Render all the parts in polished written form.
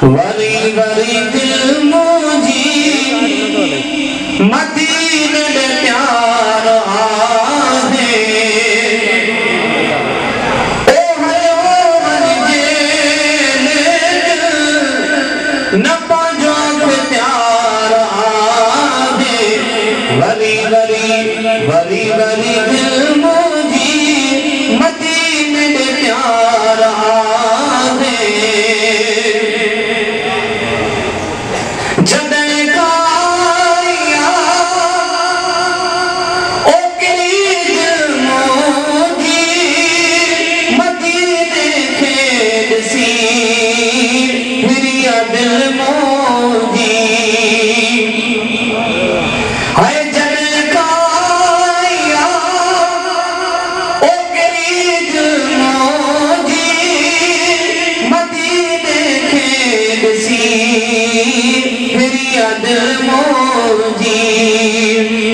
वरी वरी दिल मुझी मदीने दे प्यार आहे ओ हयो वरी जेले न पांजो प्यार आहे वरी वरी वरी वरी दिल मुझी मदीने दे प्यार आहे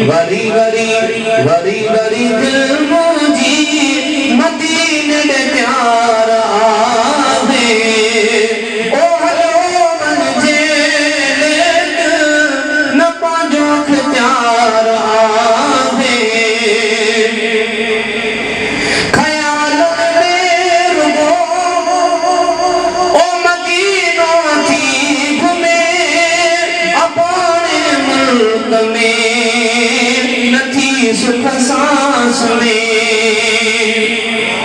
वरी वरी वरी वरी दिल मुझी मदीने दे प्यार आहे ओ हलो मन जेले न पांजो प्यार आहे ख्याल में रुगो ओ मदीनो थी घुमे अपने मुल्क में सुख सांस में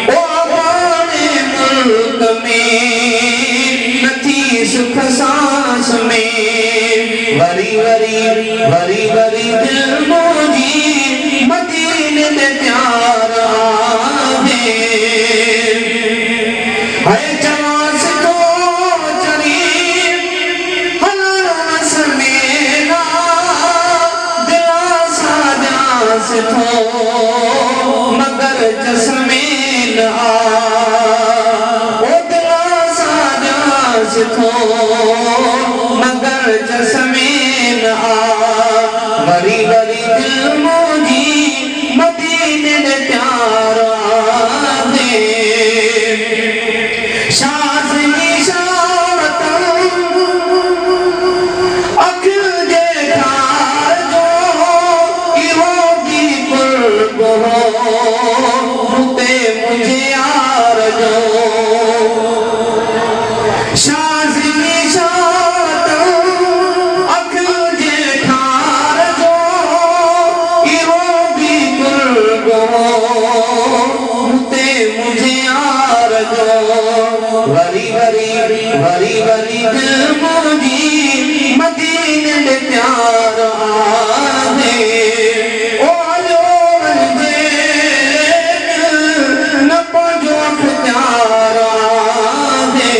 ओ अपने मुल्क में नथी सुख सांस में वरी वरी वरी वरी दिल मुझी मदीने दे प्यार आहे है जवास तो चरी हलस में ना दिला साजास थो मगर चश्मे न आ ओ दिला साजास थो मगर चश्मे न आ वरी वरी दिल मुझी मदीने दे प्यार आहे शाज़नी शावतन अख जे ठार जो इहो भी कुर्ब हो ते मुझे यार जो शाज़नी शावतन अख जे ठार जो इहो भी कुर्ब हो ते मुझे यार जो वरी वरी वरी वरी दिल मुझी मदीने दे प्यार आहे ओ हलो वंजे न पांजो प्यार आहे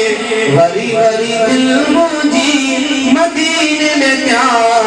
वरी वरी दिल मुझी मदीने दे प्यार